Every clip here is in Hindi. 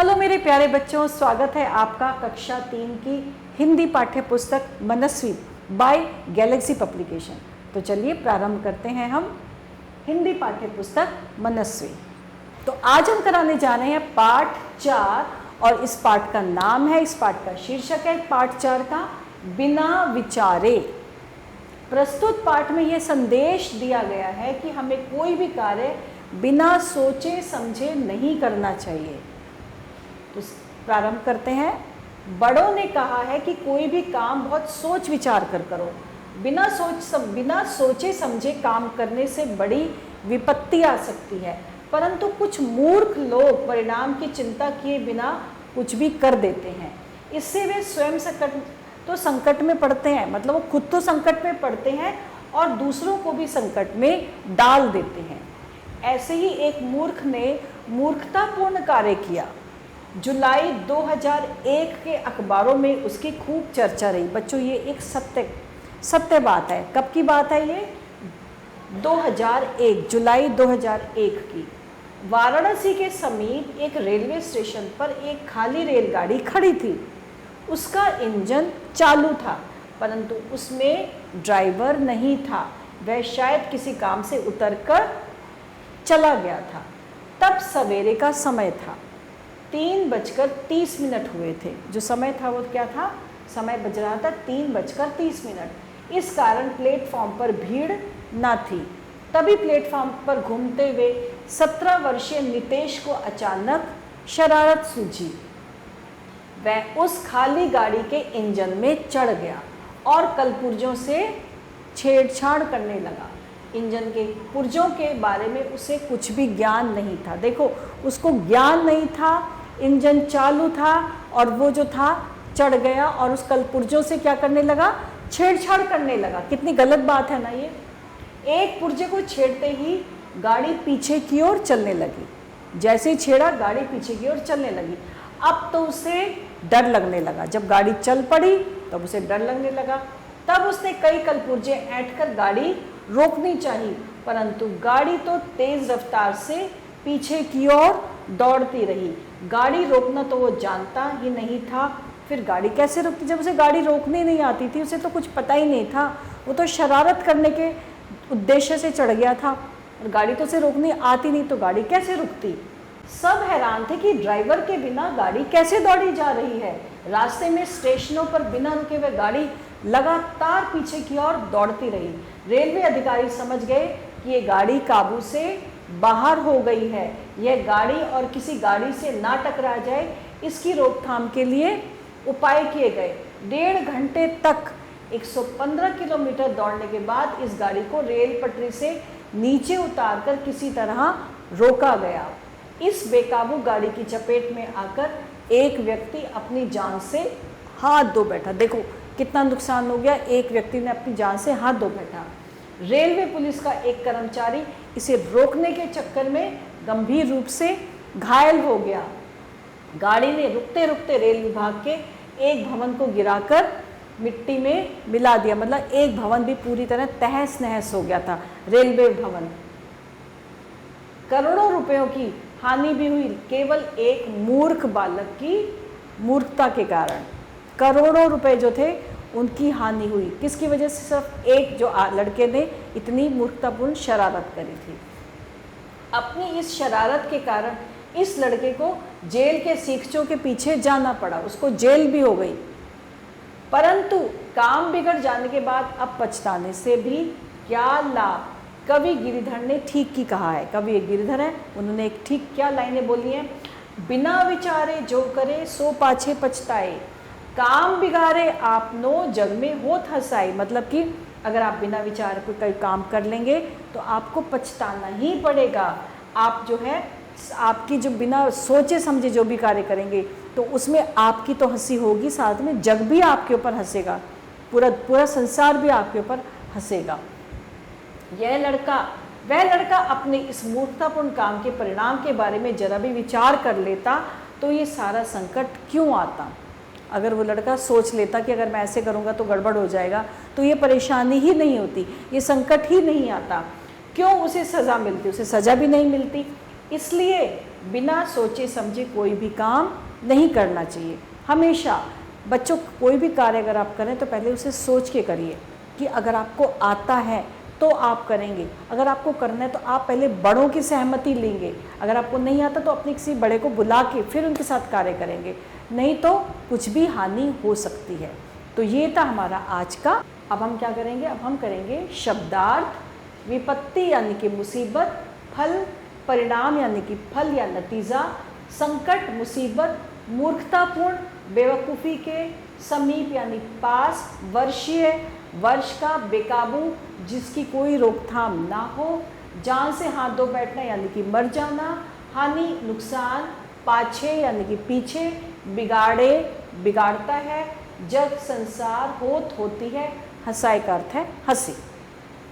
हेलो मेरे प्यारे बच्चों, स्वागत है आपका कक्षा 3 की हिंदी पाठ्य पुस्तक मनस्वी बाय गैलेक्सी पब्लिकेशन। तो चलिए प्रारंभ करते हैं हम हिंदी पाठ्य पुस्तक मनस्वी। तो आज हम कराने जा रहे हैं पाठ 4 और इस पाठ का नाम है, इस पाठ का शीर्षक है पाठ 4 का बिना विचारे। प्रस्तुत पाठ में यह संदेश दिया गया है कि हमें कोई भी कार्य बिना सोचे समझे नहीं करना चाहिए। तो प्रारंभ करते हैं। बड़ों ने कहा है कि कोई भी काम बहुत सोच विचार कर करो। बिना सोचे समझे काम करने से बड़ी विपत्ति आ सकती है, परंतु कुछ मूर्ख लोग परिणाम की चिंता किए बिना कुछ भी कर देते हैं। इससे वे स्वयं संकट में पड़ते हैं, मतलब वो खुद तो संकट में पड़ते हैं और दूसरों को भी संकट में डाल देते हैं। ऐसे ही एक मूर्ख ने मूर्खतापूर्ण कार्य किया। जुलाई 2001 के अखबारों में उसकी खूब चर्चा रही। बच्चों, ये एक सत्य बात है। कब की बात है ये? 2001, जुलाई 2001 की। वाराणसी के समीप एक रेलवे स्टेशन पर एक खाली रेलगाड़ी खड़ी थी। उसका इंजन चालू था, परंतु उसमें ड्राइवर नहीं था। वह शायद किसी काम से उतरकर चला गया था। तब सवेरे का समय था, 3:30 हुए थे। जो समय था वो क्या था? समय बज रहा था 3:30। इस कारण प्लेटफॉर्म पर भीड़ न थी। तभी प्लेटफॉर्म पर घूमते हुए 17 वर्षीय नितेश को अचानक शरारत सूझी। वह उस खाली गाड़ी के इंजन में चढ़ गया और कलपुर्जों से छेड़छाड़ करने लगा। इंजन के पुर्जों के बारे में उसे कुछ भी ज्ञान नहीं था। देखो, उसको ज्ञान नहीं था, इंजन चालू था और वो जो था चढ़ गया और उस कलपुर्जों से क्या करने लगा? छेड़छाड़ करने लगा। कितनी गलत बात है ना ये। एक पुर्जे को छेड़ते ही गाड़ी पीछे की ओर चलने लगी। जैसे ही छेड़ा, गाड़ी पीछे की ओर चलने लगी। अब तो उसे डर लगने लगा। जब गाड़ी चल पड़ी तब उसे डर लगने लगा। तब उसने कई कलपुर्जे ऐंठकर गाड़ी रोकनी चाहिए, परंतु गाड़ी तो तेज रफ्तार से पीछे की ओर दौड़ती रही। गाड़ी रोकना तो वो जानता ही नहीं था। फिर गाड़ी कैसे रुकती जब उसे गाड़ी रोकनी नहीं आती थी? उसे तो कुछ पता ही नहीं था। वो तो शरारत करने के उद्देश्य से चढ़ गया था और गाड़ी तो उसे रोकनी आती नहीं, तो गाड़ी कैसे रुकती? सब हैरान थे कि ड्राइवर के बिना गाड़ी कैसे दौड़ी जा रही है। रास्ते में स्टेशनों पर बिना रुके हुए गाड़ी लगातार पीछे की ओर दौड़ती रही। रेलवे अधिकारी समझ गए कि ये गाड़ी काबू से बाहर हो गई है। यह गाड़ी और किसी गाड़ी से ना टकरा जाए, इसकी रोकथाम के लिए उपाय किए गए। 1.5 घंटे तक 115 किलोमीटर दौड़ने के बाद इस गाड़ी को रेल पटरी से नीचे उतारकर किसी तरह रोका गया। इस बेकाबू गाड़ी की चपेट में आकर एक व्यक्ति अपनी जान से हाथ धो बैठा। देखो कितना नुकसान हो गया। एक व्यक्ति ने अपनी जान से हाथ धो बैठा। रेलवे पुलिस का एक कर्मचारी इसे रोकने के चक्कर में गंभीर रूप से घायल हो गया। गाड़ी ने रुकते रुकते रेल विभाग के एक भवन को गिराकर मिट्टी में मिला दिया। मतलब एक भवन भी पूरी तरह तहस नहस हो गया था, रेलवे भवन। करोड़ों रुपयों की हानि भी हुई, केवल एक मूर्ख बालक की मूर्खता के कारण। करोड़ों रुपए जो थे उनकी हानि हुई। किसकी वजह से? सिर्फ एक जो लड़के ने इतनी मूर्खतापूर्ण शरारत करी थी। अपनी इस शरारत के कारण इस लड़के को जेल के सीखचों के पीछे जाना पड़ा। उसको जेल भी हो गई, परंतु काम बिगड़ जाने के बाद अब पछताने से भी क्या लाभ। कवि गिरिधर ने ठीक ही कहा है। कवि एक गिरिधर है, उन्होंने एक ठीक क्या लाइनें बोली हैं? बिना विचारे जो करे सो पाछे पछताए, काम बिगाड़े आपनो जग में होत हंसाई। मतलब कि अगर आप बिना विचार को कोई काम कर लेंगे तो आपको पछताना ही पड़ेगा। आप जो है आपकी जो बिना सोचे समझे जो भी कार्य करेंगे तो उसमें आपकी तो हंसी होगी, साथ में जग भी आपके ऊपर हंसेगा, पूरा संसार भी आपके ऊपर हंसेगा। वह लड़का अपने इस मूर्खतापूर्ण काम के परिणाम के बारे में जरा भी विचार कर लेता तो ये सारा संकट क्यों आता। अगर वो लड़का सोच लेता कि अगर मैं ऐसे करूँगा तो गड़बड़ हो जाएगा, तो ये परेशानी ही नहीं होती, ये संकट ही नहीं आता। क्यों उसे सज़ा मिलती? उसे सज़ा भी नहीं मिलती। इसलिए बिना सोचे समझे कोई भी काम नहीं करना चाहिए। हमेशा बच्चों कोई भी कार्य अगर आप करें तो पहले उसे सोच के करिए कि अगर आपको आता है तो आप करेंगे, अगर आपको करना है तो आप पहले बड़ों की सहमति लेंगे, अगर आपको नहीं आता तो अपने किसी बड़े को बुला के फिर उनके साथ कार्य करेंगे, नहीं तो कुछ भी हानि हो सकती है। तो ये था हमारा आज का। अब हम क्या करेंगे, अब हम करेंगे शब्दार्थ। विपत्ति यानी कि मुसीबत, फल परिणाम यानी कि फल या नतीजा, संकट मुसीबत, मूर्खतापूर्ण बेवकूफ़ी के, समीप यानी पास, वर्षीय वर्ष का, बेकाबू जिसकी कोई रोकथाम ना हो, जान से हाथ धो बैठना यानी कि मर जाना, हानि नुकसान, पाछे यानी कि पीछे, बिगाड़े बिगाड़ता है, जग संसार होत होती है, हंसाए का अर्थ है हंसी।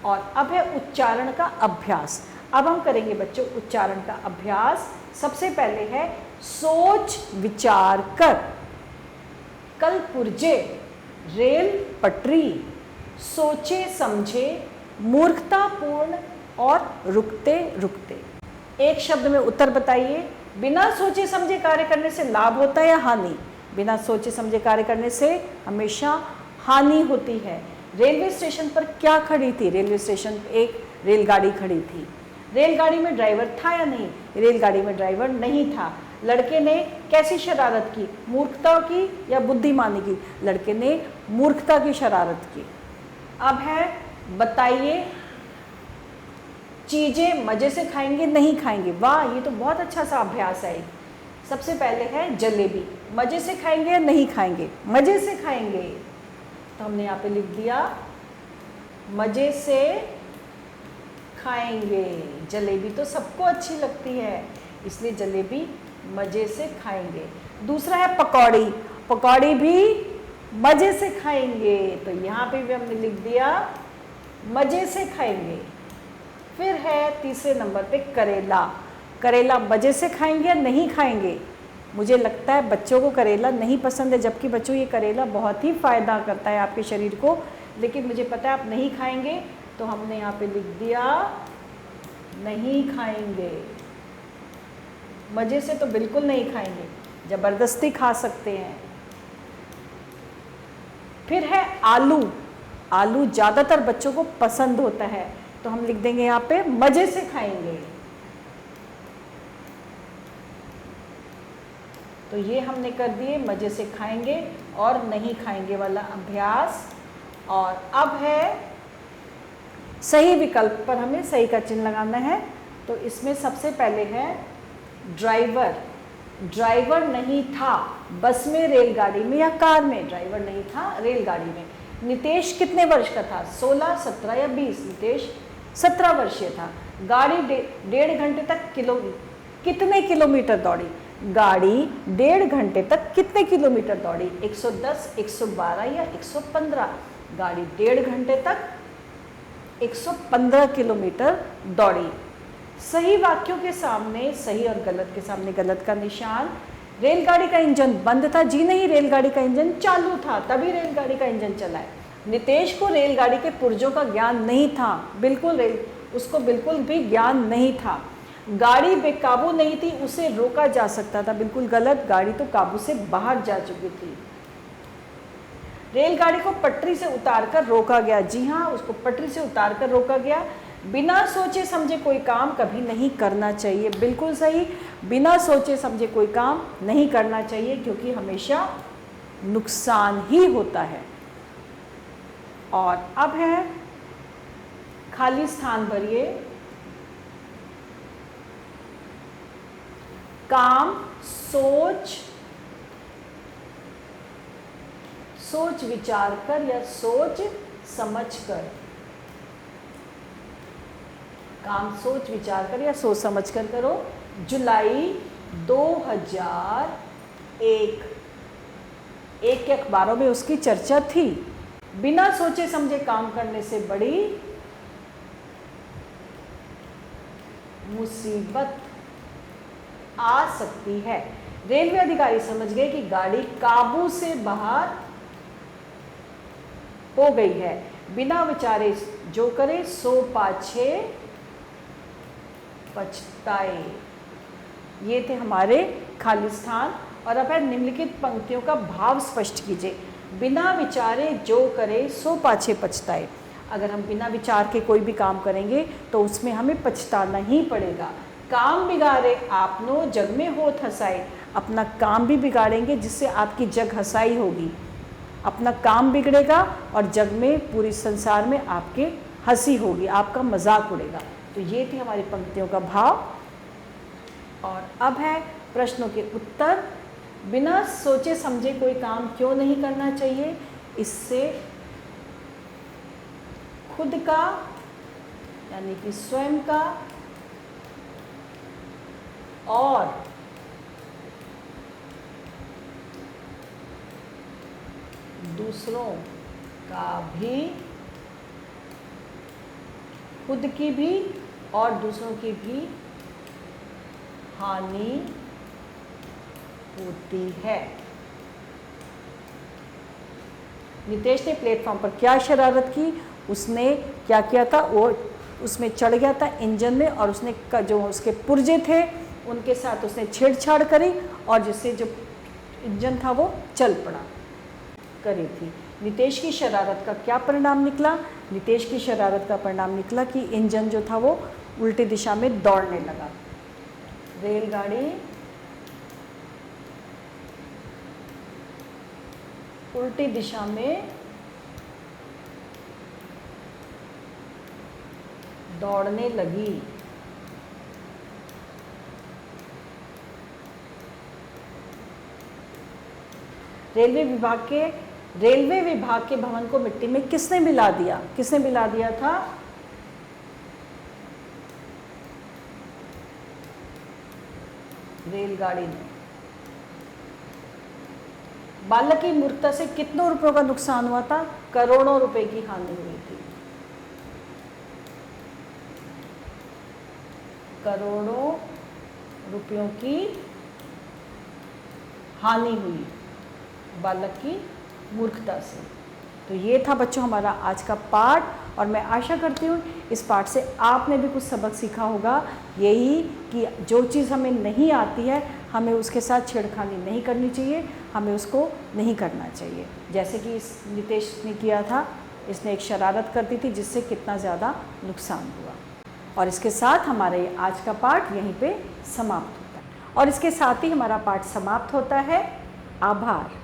और अब है उच्चारण का अभ्यास। अब हम करेंगे बच्चों उच्चारण का अभ्यास। सबसे पहले है सोच विचार कर। कल पुर्जे, रेल पटरी, सोचे समझे, मूर्खतापूर्ण और रुकते रुकते। एक शब्द में उत्तर बताइए। बिना सोचे समझे कार्य करने से लाभ होता है या हानि? बिना सोचे समझे कार्य करने से हमेशा हानि होती है। रेलवे स्टेशन पर क्या खड़ी थी? रेलवे स्टेशन पर एक रेलगाड़ी खड़ी थी। रेलगाड़ी में ड्राइवर था या नहीं? रेलगाड़ी में ड्राइवर नहीं था। लड़के ने कैसी शरारत की? मूर्खता की या बुद्धिमानी की? लड़के ने मूर्खता की शरारत की। अब है बताइए चीजें मजे से खाएंगे नहीं खाएंगे? वाह, ये तो बहुत अच्छा सा अभ्यास है। सबसे पहले है जलेबी। मजे से खाएंगे या नहीं खाएंगे? मजे से खाएंगे। तो हमने यहाँ पे लिख दिया मजे से खाएंगे। जलेबी तो सबको अच्छी लगती है, इसलिए जलेबी मजे से खाएंगे। दूसरा है पकौड़ी। पकौड़ी भी मजे से खाएंगे, तो यहाँ पे भी हमने लिख दिया मजे से खाएंगे। फिर है तीसरे नंबर पे करेला। करेला मजे से खाएंगे या नहीं खाएंगे? मुझे लगता है बच्चों को करेला नहीं पसंद है, जबकि बच्चों ये करेला बहुत ही फ़ायदा करता है आपके शरीर को, लेकिन मुझे पता है आप नहीं खाएंगे, तो हमने यहाँ पे लिख दिया नहीं खाएंगे। मज़े से तो बिल्कुल नहीं खाएंगे, ज़बरदस्ती खा सकते हैं। फिर है आलू। आलू ज़्यादातर बच्चों को पसंद होता है, तो हम लिख देंगे यहाँ पे मज़े से खाएंगे। तो ये हमने कर दिए मज़े से खाएंगे और नहीं खाएंगे वाला अभ्यास। और अब है सही विकल्प पर हमें सही का चिन्ह लगाना है। तो इसमें सबसे पहले है ड्राइवर। ड्राइवर नहीं था बस में, रेलगाड़ी में या कार में? ड्राइवर नहीं था रेलगाड़ी में। नितेश कितने वर्ष का था? 16, 17 या 20? नितेश 17 वर्षीय था। गाड़ी 1.5 घंटे तक कितने किलोमीटर दौड़ी? गाड़ी 1.5 घंटे तक कितने किलोमीटर दौड़ी? 110, 112 या 115? गाड़ी 1.5 घंटे तक 115 किलोमीटर दौड़ी। सही वाक्यों के सामने सही और गलत के सामने गलत का निशान। रेलगाड़ी का इंजन बंद था? जी नहीं, रेलगाड़ी का इंजन चालू था, तभी रेलगाड़ी का इंजन चला है। नितेश को रेलगाड़ी के पुर्जों का ज्ञान नहीं था, उसको बिल्कुल भी ज्ञान नहीं था। गाड़ी बेकाबू नहीं थी, उसे रोका जा सकता था, बिल्कुल गलत, गाड़ी तो काबू से बाहर जा चुकी थी। रेलगाड़ी को पटरी से उतारकर रोका गया। जी हाँ, उसको पटरी से उतारकर रोका गया। बिना सोचे समझे कोई काम कभी नहीं करना चाहिए। बिल्कुल सही, बिना सोचे समझे कोई काम नहीं करना चाहिए, क्योंकि हमेशा नुकसान ही होता है। और अब है खाली स्थान भरिए। काम सोच विचार कर या सोच समझ कर। काम सोच विचार कर या सोच समझ कर करो। जुलाई 2001 के अखबारों में उसकी चर्चा थी। बिना सोचे समझे काम करने से बड़ी मुसीबत आ सकती है। रेलवे अधिकारी समझ गए कि गाड़ी काबू से बाहर हो गई है। बिना विचारे जो करे सो पाछे पछताए। ये थे हमारे खाली स्थान। और अब है निम्नलिखित पंक्तियों का भाव स्पष्ट कीजिए। बिना विचारे जो करे सो पाछे पछताए। अगर हम बिना विचार के कोई भी काम करेंगे तो उसमें हमें पछताना ही पड़ेगा। काम बिगाड़े आपनो जग में होत हसाए। अपना काम भी बिगाड़ेंगे जिससे आपकी जग हसाई होगी। अपना काम बिगड़ेगा और जग में पूरी संसार में आपके हंसी होगी, आपका मजाक उड़ेगा। तो ये थी हमारी पंक्तियों का भाव। और अब है प्रश्नों के उत्तर। बिना सोचे समझे कोई काम क्यों नहीं करना चाहिए? इससे खुद का यानी कि स्वयं का और दूसरों का भी, खुद की भी और दूसरों की भी हानि होती है। नितेश ने प्लेटफॉर्म पर क्या शरारत की? उसने क्या किया था? वो उसमें चढ़ गया था इंजन में और उसने जो उसके पुर्जे थे उनके साथ उसने छेड़छाड़ करी और जिससे जो इंजन था वो चल पड़ा करी थी। नितेश की शरारत का क्या परिणाम निकला? नितेश की शरारत का परिणाम निकला कि इंजन जो था वो उल्टी दिशा में दौड़ने लगा। रेलगाड़ी उल्टी दिशा में दौड़ने लगी। रेलवे विभाग के भवन को मिट्टी में किसने मिला दिया? किसने मिला दिया था? रेलगाड़ी ने। बालक की मूर्खता से कितनों रुपयों का नुकसान हुआ था? करोड़ों रुपए की हानि हुई थी। करोड़ों रुपयों की हानि हुई बालक की मूर्खता से। तो ये था बच्चों हमारा आज का पाठ और मैं आशा करती हूँ इस पाठ से आपने भी कुछ सबक सीखा होगा। यही कि जो चीज़ हमें नहीं आती है हमें उसके साथ छेड़खानी नहीं करनी चाहिए, हमें उसको नहीं करना चाहिए। जैसे कि इस नितेश ने किया था, इसने एक शरारत कर दी थी जिससे कितना ज़्यादा नुकसान हुआ। और इसके साथ हमारा ये आज का पाठ यहीं पे समाप्त होता है और इसके साथ ही हमारा पाठ समाप्त होता है। आभार।